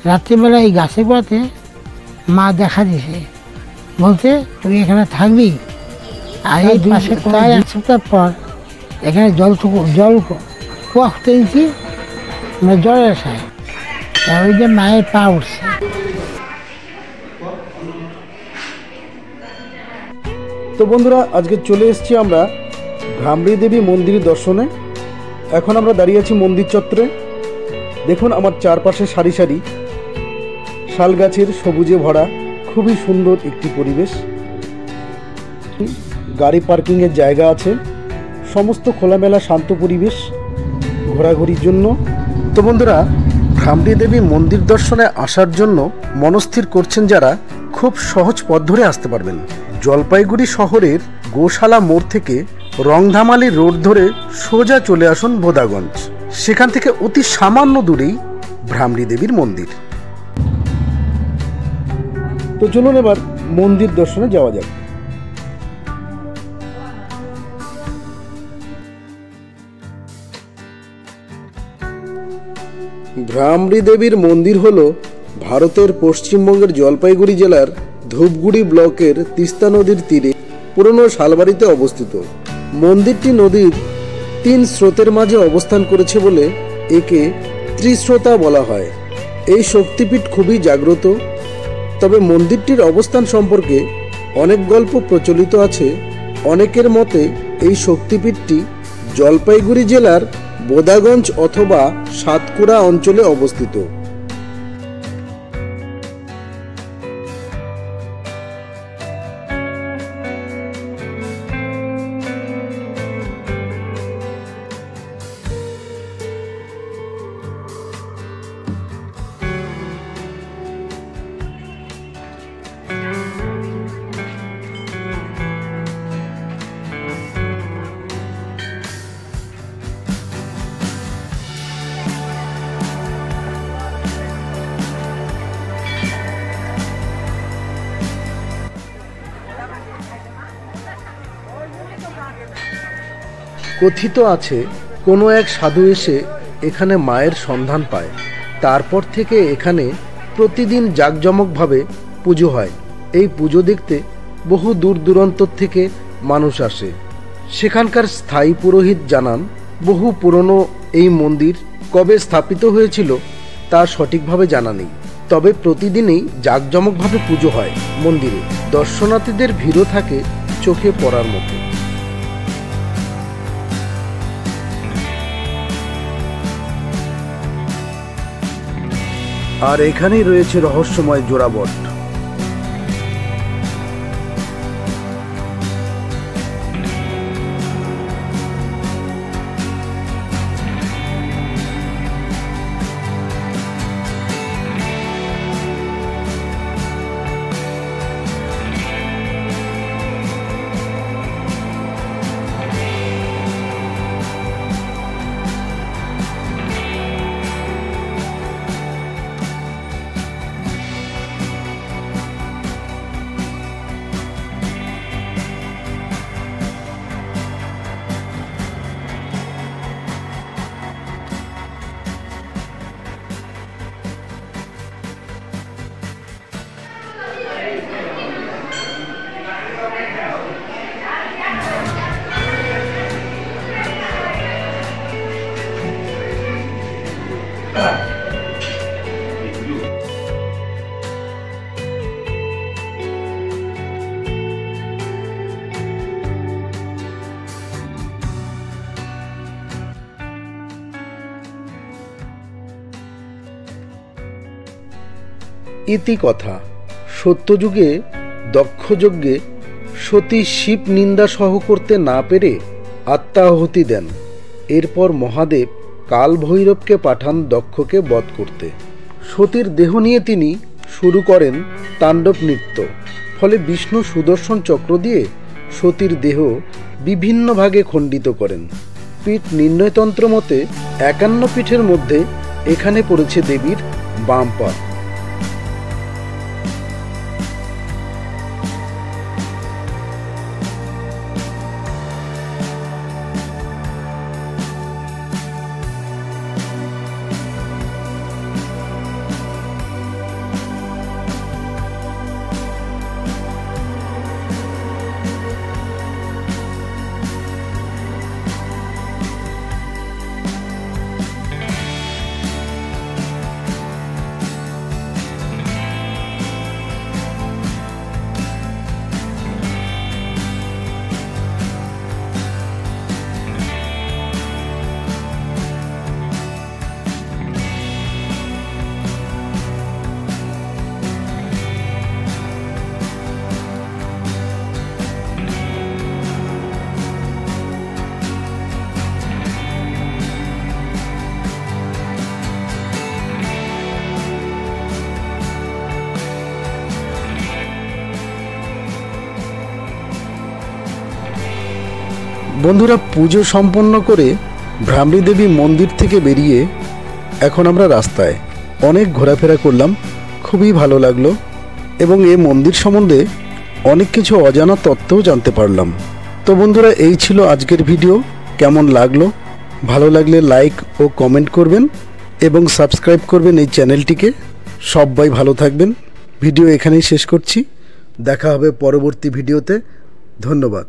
রাত্রিবেলা এই গাছের গোড়াতে মা দেখা দিছে, বলতে তুই এখানে থাকবি। আর এই 2 সপ্তাহ 1 সপ্তাহ পর এখানে জল কুয়া খুঁজতে দিচ্ছি, মানে জলের আসায় ওই যে মায়ের পা উঠছে। তো বন্ধুরা, আজকে চলে এসেছি আমরা ভ্রামরী দেবী মন্দির দর্শনে। এখন আমরা দাঁড়িয়ে আছি মন্দির চত্বরে। দেখুন আমার চারপাশে সারি সারি শাল গাছের সবুজে ভরা খুবই সুন্দর একটি পরিবেশ। গাড়ি পার্কিংয়ের জায়গা আছে, সমস্ত খোলামেলা শান্ত পরিবেশ ঘোরাঘুরির জন্য। তো বন্ধুরা, ভ্রামরী দেবী মন্দির দর্শনে আসার জন্য মনস্থির করছেন যারা, খুব সহজ পথ ধরে আসতে পারবেন। জলপাইগুড়ি শহরের গোশালা মোড় থেকে রংধামালি রোড ধরে সোজা চলে আসুন বোদাগঞ্জ। সেখান থেকে অতি সামান্য দূরেই ভ্রামরী দেবীর মন্দির। তো চলুন এবার মন্দির দর্শনে যাওয়া যাক। ভ্রামরী দেবীর মন্দির হল ভারতের পশ্চিমবঙ্গের জলপাইগুড়ি জেলার ধূপগুড়ি ব্লকের তিস্তা নদীর তীরে পুরনো শালবাড়িতে অবস্থিত। মন্দিরটি নদীর 3 স্রোতের মাঝে অবস্থান করেছে বলে একে ত্রিস্রোতা বলা হয়। এই শক্তিপীঠ খুবই জাগ্রত। তবে মন্দিরটির অবস্থান সম্পর্কে অনেক গল্প প্রচলিত আছে। অনেকের মতে এই শক্তিপীঠটি জলপাইগুড়ি জেলার বোদাগঞ্জ অথবা সাতকুড়া অঞ্চলে অবস্থিত। কথিত আছে, কোনো এক সাধু এসে এখানে মায়ের সন্ধান পায়। তারপর থেকে এখানে প্রতিদিন জাঁকজমকভাবে পুজো হয়। এই পুজো দেখতে বহু দূর দূরান্ত থেকে মানুষ আসে। সেখানকার স্থায়ী পুরোহিত জানান, বহু পুরনো এই মন্দির কবে স্থাপিত হয়েছিল তা সঠিকভাবে জানা নেই। তবে প্রতিদিনই জাঁকজমকভাবে পুজো হয় মন্দিরে। দর্শনার্থীদের ভিড়ও থাকে চোখে পড়ার মতো। আর এখানেই রয়েছে রহস্যময় জোড়াবট। ইতিকথা, সত্যযুগে দক্ষযজ্ঞে সতী শিব নিন্দা সহ করতে না পেরে আত্মাহুতি দেন। এরপর মহাদেব কাল ভৈরবকে পাঠান দক্ষকে বধ করতে। সতীর দেহ নিয়ে তিনি শুরু করেন তাণ্ডব নৃত্য। ফলে বিষ্ণু সুদর্শন চক্র দিয়ে সতীর দেহ বিভিন্ন ভাগে খণ্ডিত করেন। পীঠ নির্ণয়তন্ত্র মতে 51 পীঠের মধ্যে এখানে পড়েছে দেবীর বাম পা। বন্ধুরা, পুজো সম্পন্ন করে ভ্রামরী দেবী মন্দির থেকে বেরিয়ে এখন আমরা রাস্তায় অনেক ঘোরাফেরা করলাম, খুবই ভালো লাগলো এবং এই মন্দির সম্বন্ধে অনেক কিছু অজানা তথ্যও জানতে পারলাম। তো বন্ধুরা, এই ছিল আজকের ভিডিও। কেমন লাগলো? ভালো লাগলে লাইক ও কমেন্ট করবেন এবং সাবস্ক্রাইব করবেন এই চ্যানেলটিকে। সবাই ভালো থাকবেন। ভিডিও এখানেই শেষ করছি। দেখা হবে পরবর্তী ভিডিওতে। ধন্যবাদ।